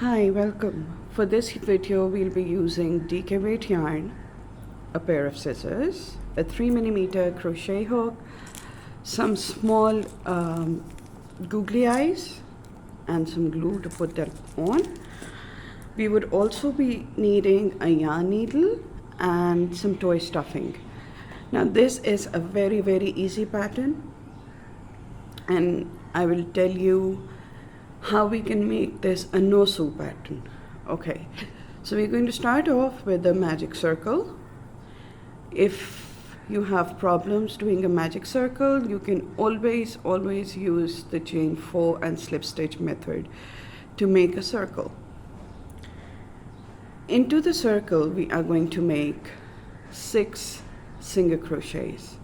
Hi, welcome. For this video, we'll be using DK weight yarn, a pair of scissors, a 3mm crochet hook, some small googly eyes, and some glue to put that on. We would also be needing a yarn needle and some toy stuffing. Now this is a very easy pattern, and I will tell you how we can make this a no-sew pattern. Okay, so we're going to start off with the magic circle. If you have problems doing a magic circle, you can always use the chain 4 and slip stitch method to make a circle. Into the circle we are going to make 6 single crochets.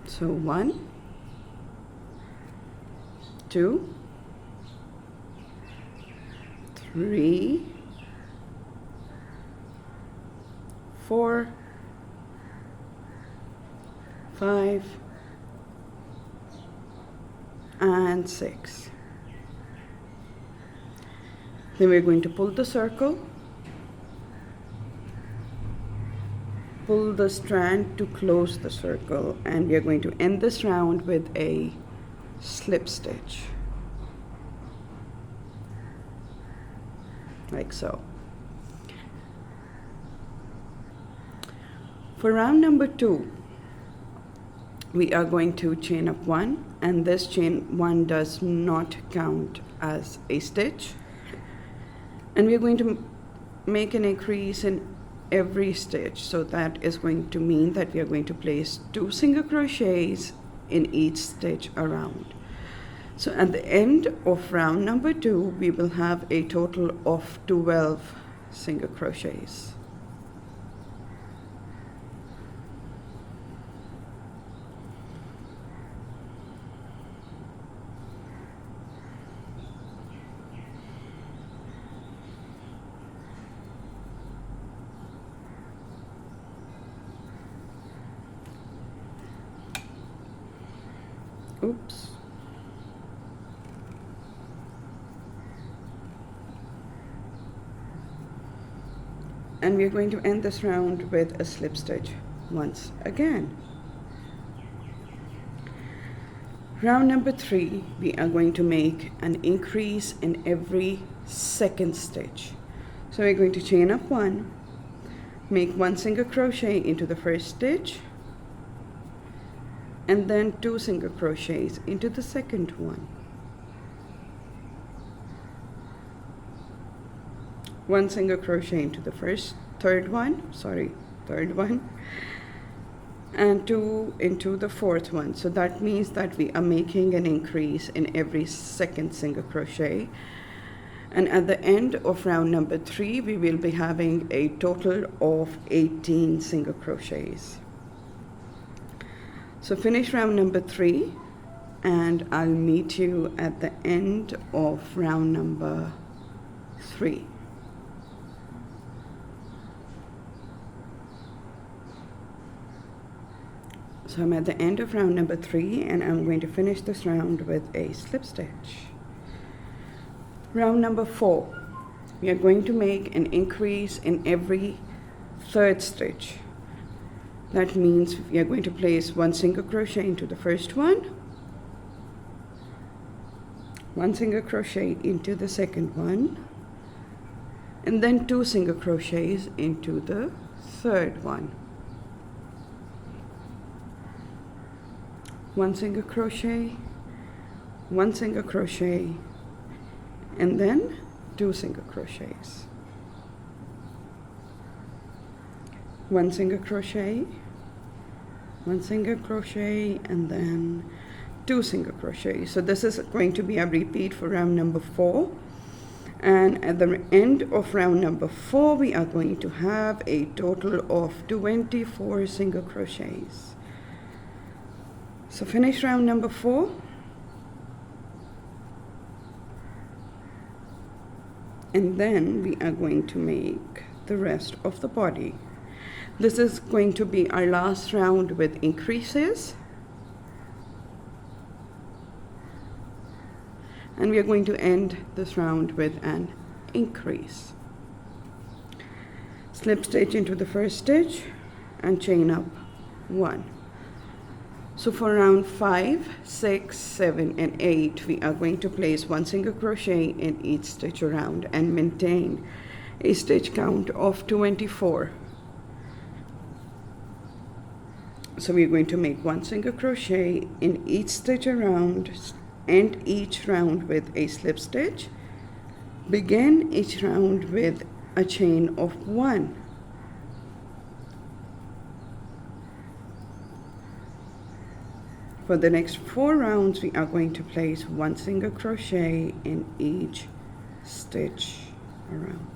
So 1, 2, 3, 4, 5, and 6. Then we're going to pull the circle, pull the strand to close the circle, and we are going to end this round with a slip stitch, like so. For round number 2, we are going to chain up 1, and this chain 1 does not count as a stitch, and we are going to make an increase in every stitch. So that is going to mean that we are going to place 2 single crochets in each stitch around. So at the end of round number 2, we will have a total of 12 single crochets. Oops. And we are going to end this round with a slip stitch once again. Round number 3, we are going to make an increase in every second stitch. So we're going to chain up 1, make 1 single crochet into the first stitch, and then 2 single crochets into the second one. 1 single crochet into the third one, and 2 into the fourth one. So that means that we are making an increase in every second single crochet. And at the end of round number 3, we will be having a total of 18 single crochets. So finish round number 3, and I'll meet you at the end of round number 3. So I'm at the end of round number 3, and I'm going to finish this round with a slip stitch. Round number 4, we are going to make an increase in every third stitch. That means we are going to place 1 single crochet into the first one, 1 single crochet into the second one, and then 2 single crochets into the third one. 1 single crochet, 1 single crochet, and then 2 single crochets. 1 single crochet, 1 single crochet, and then 2 single crochets. So this is going to be a repeat for round number 4. And at the end of round number 4, we are going to have a total of 24 single crochets. So finish round number 4. And then we are going to make the rest of the body. This is going to be our last round with increases. and we are going to end this round with an increase. Slip stitch into the first stitch and chain up 1. So for round 5, 6, 7 and 8 we are going to place 1 single crochet in each stitch around and maintain a stitch count of 24. So we are going to make 1 single crochet in each stitch around, end each round with a slip stitch, begin each round with a chain of 1. For the next 4 rounds we are going to place 1 single crochet in each stitch around.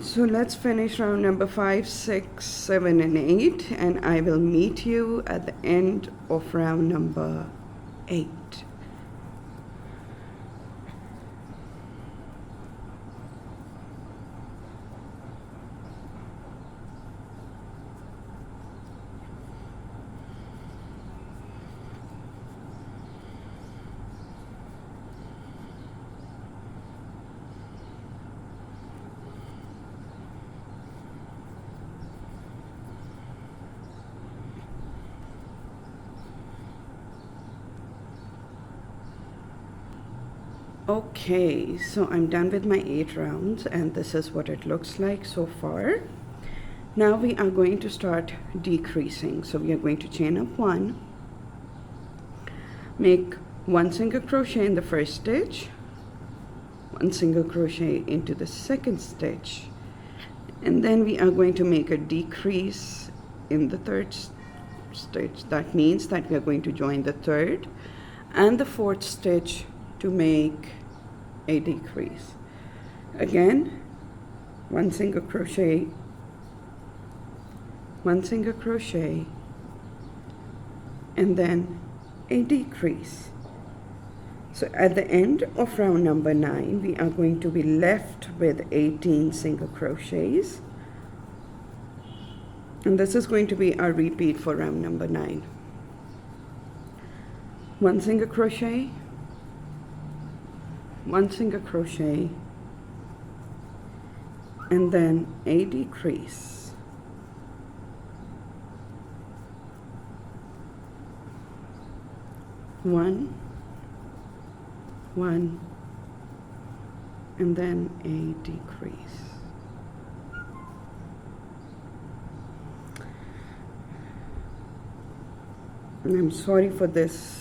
So let's finish round number 5, 6, 7 and 8, and I will meet you at the end of round number 8. Okay, so I'm done with my 8 rounds and this is what it looks like so far. Now we are going to start decreasing. So we are going to chain up 1, make 1 single crochet in the first stitch, 1 single crochet into the second stitch, and then we are going to make a decrease in the third stitch. That means that we are going to join the third and the fourth stitch to make a decrease. Again, 1 single crochet, 1 single crochet, and then a decrease. So at the end of round number 9 we are going to be left with 18 single crochets, and this is going to be our repeat for round number 9. 1 single crochet, 1 single crochet, and then a decrease. One, and then a decrease. And I'm sorry for this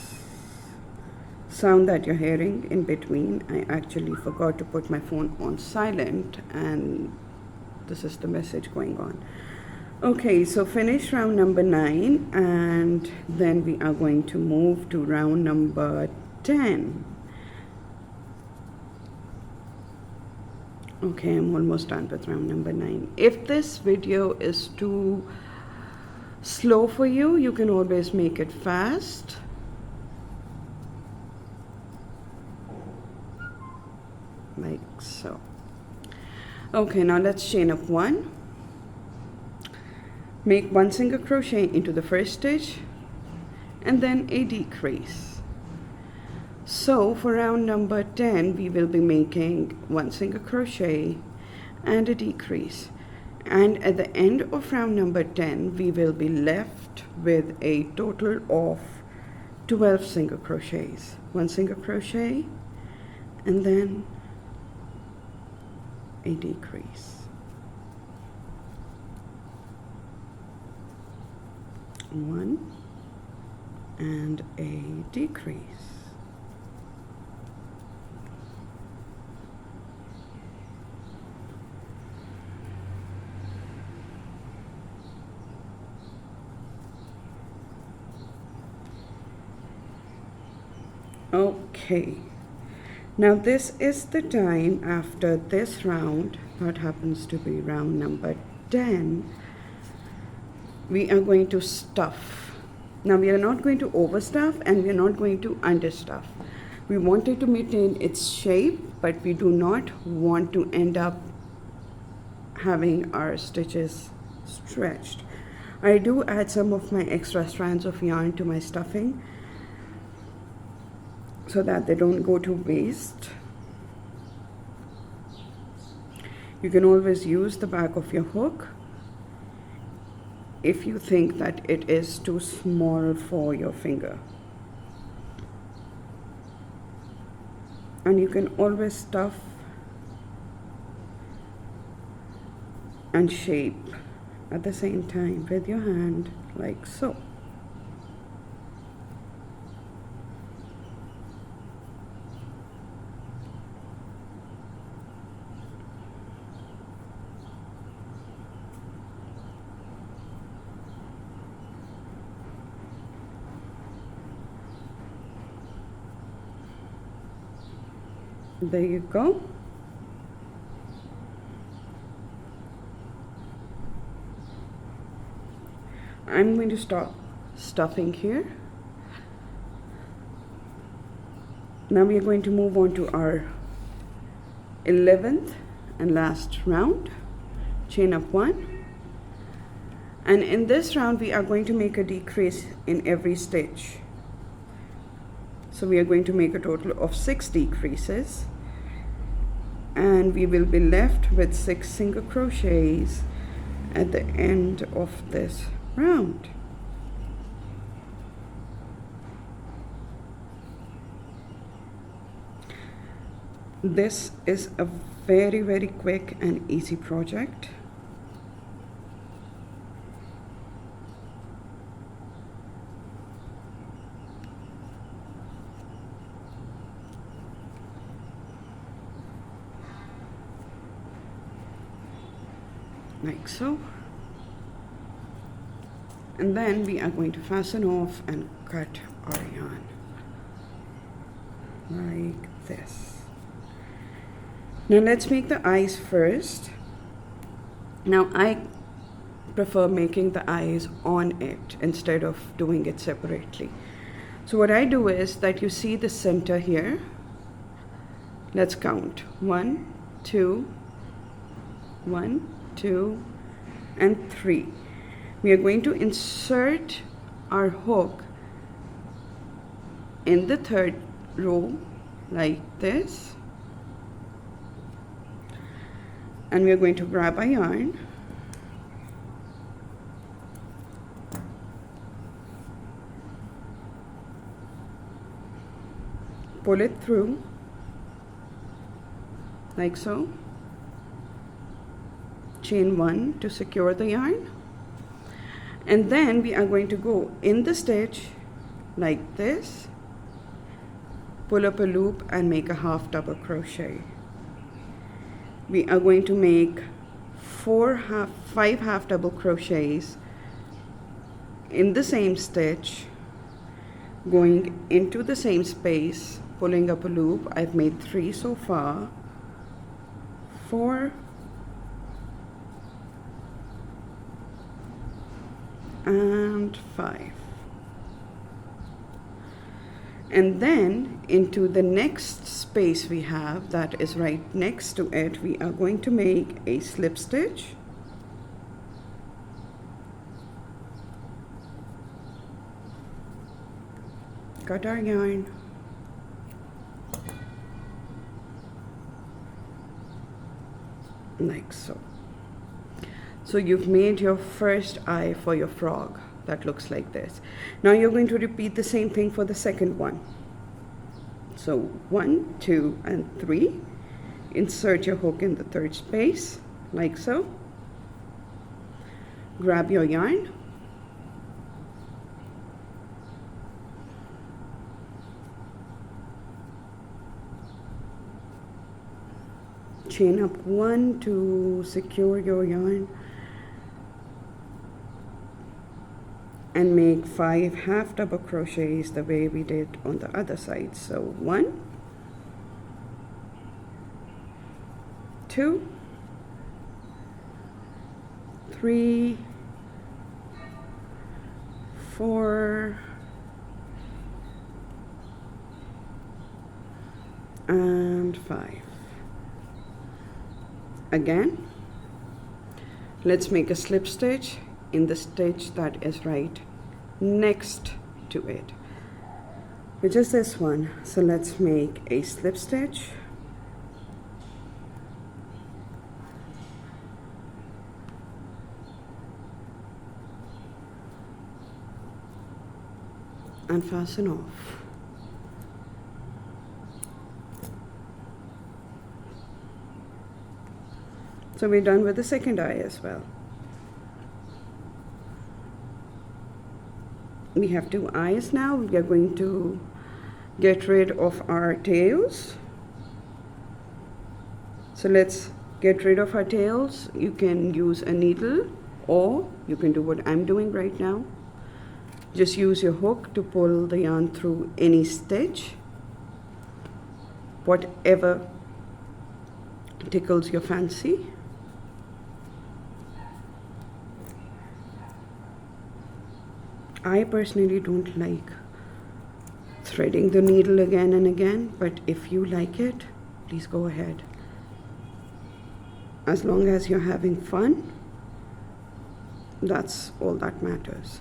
sound that you're hearing in between. I actually forgot to put my phone on silent and this is the message going on. Okay, so finish round number 9 and then we are going to move to round number 10. Okay, I'm almost done with round number 9. If this video is too slow for you, you can always make it fast. Like so. Okay, now let's chain up 1, make 1 single crochet into the first stitch, and then a decrease. So for round number 10 we will be making 1 single crochet and a decrease, and at the end of round number 10 we will be left with a total of 12 single crochets. 1 single crochet and then a decrease. 1 and a decrease. Okay, now this is the time after this round, that happens to be round number 10, we are going to stuff. Now we are not going to overstuff and we are not going to understuff. We want it to maintain its shape, but we do not want to end up having our stitches stretched. I do add some of my extra strands of yarn to my stuffing so that they don't go to waste. You can always use the back of your hook if you think that it is too small for your finger. And you can always stuff and shape at the same time with your hand, like so. There you go. I'm going to stop stuffing here. Now we are going to move on to our 11th and last round. Chain up 1. And in this round we are going to make a decrease in every stitch. So we are going to make a total of 6 decreases. And we will be left with 6 single crochets at the end of this round. This is a very quick and easy project. Like so. And then we are going to fasten off and cut our yarn like this. Now let's make the eyes first. Now I prefer making the eyes on it instead of doing it separately. So what I do is that you see the center here. Let's count. 1, 2, 1, 2, and 3. We are going to insert our hook in the 3rd row like this, and we are going to grab our yarn, pull it through like so, chain 1 to secure the yarn, and then we are going to go in the stitch like this, pull up a loop and make a half double crochet. We are going to make 5 half double crochets in the same stitch, going into the same space, pulling up a loop. I've made 3 so far, 4 and 5, and then into the next space we have that is right next to it, we are going to make a slip stitch, cut our yarn, like so. So you've made your first eye for your frog that looks like this. Now you're going to repeat the same thing for the second one. So 1, 2, and 3. Insert your hook in the 3rd space like so. Grab your yarn, chain up 1 to secure your yarn, and make 5 half double crochets the way we did on the other side. So 1, 2, 3, 4 and 5. Again, let's make a slip stitch in the stitch that is right next to it, which is this one. So let's make a slip stitch. And fasten off. So we're done with the second eye as well. We have 2 eyes now. We are going to get rid of our tails. So let's get rid of our tails. You can use a needle, or you can do what I'm doing right now. Just use your hook to pull the yarn through any stitch, whatever tickles your fancy. I personally don't like threading the needle again and again, but if you like it, please go ahead. As long as you're having fun, that's all that matters.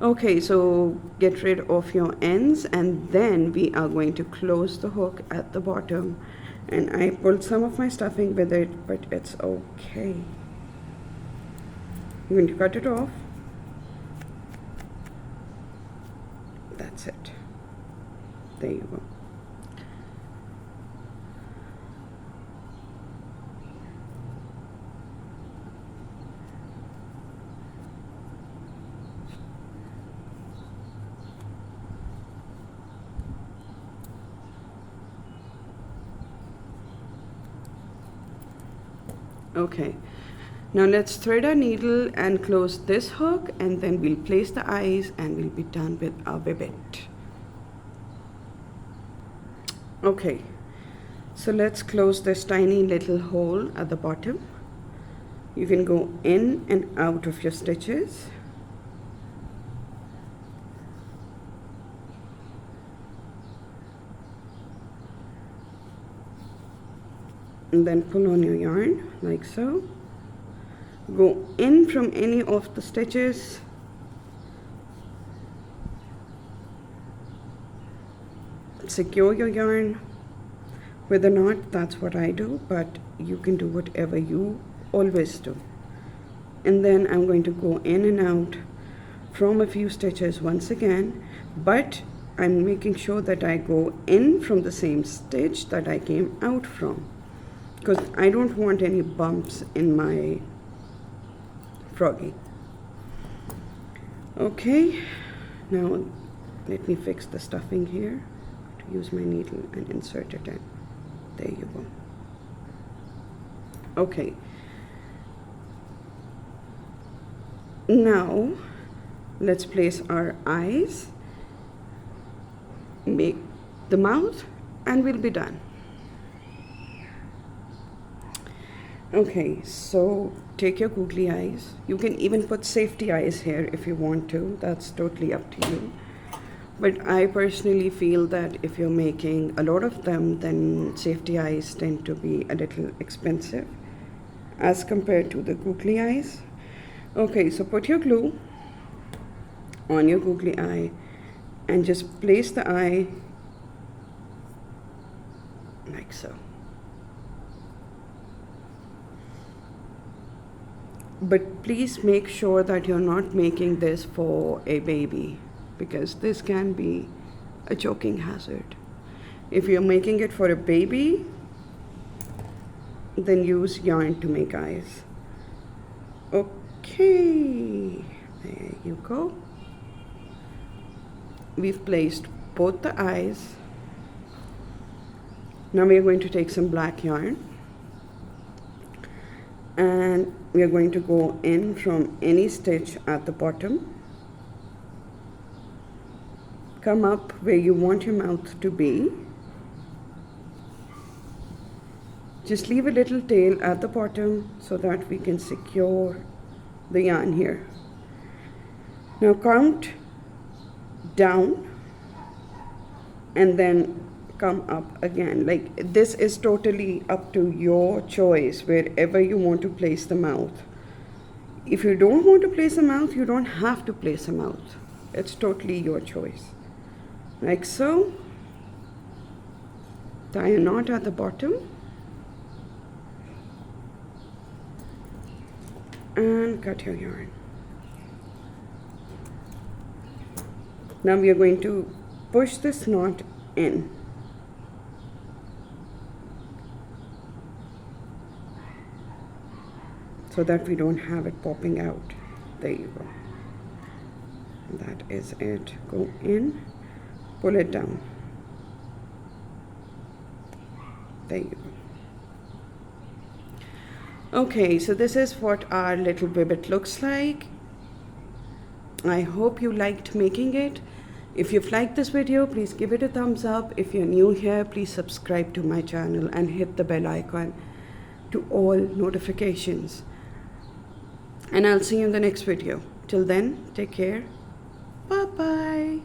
Okay, so get rid of your ends, and then we are going to close the hook at the bottom. And I pulled some of my stuffing with it, but it's okay. I'm going to cut it off. That's it. There you go. Okay, now let's thread our needle and close this hook, and then we'll place the eyes and we'll be done with our ribbit. Okay, so let's close this tiny little hole at the bottom. You can go in and out of your stitches. And then pull on your yarn like so. Go in from any of the stitches. Secure your yarn with a knot. That's what I do, but you can do whatever you always do. And then I'm going to go in and out from a few stitches once again, but I'm making sure that I go in from the same stitch that I came out from, because I don't want any bumps in my froggy. Okay, now let me fix the stuffing here. To use my needle and insert it in. There you go. Okay. Now let's place our eyes, make the mouth, and we'll be done. Okay, so take your googly eyes. You can even put safety eyes here if you want to. That's totally up to you. But I personally feel that if you're making a lot of them, then safety eyes tend to be a little expensive as compared to the googly eyes. Okay, so put your glue on your googly eye and just place the eye like so. But please make sure that you're not making this for a baby, because this can be a choking hazard. If you're making it for a baby, then use yarn to make eyes. Okay, there you go. We've placed both the eyes. Now we are going to take some black yarn, and we are going to go in from any stitch at the bottom. Come up where you want your mouth to be. Just leave a little tail at the bottom so that we can secure the yarn here. Now count down and then come up again. Like, this is totally up to your choice, wherever you want to place the mouth. If you don't want to place a mouth, you don't have to place a mouth. It's totally your choice. Like so. Tie a knot at the bottom. And cut your yarn. Now we are going to push this knot in. So that we don't have it popping out. There you go. That is it. Go in, pull it down. There you go. Okay, so this is what our little ribbit looks like. I hope you liked making it. If you've liked this video, please give it a thumbs up. If you're new here, please subscribe to my channel and hit the bell icon to all notifications. And I'll see you in the next video. Till then, take care. Bye-bye.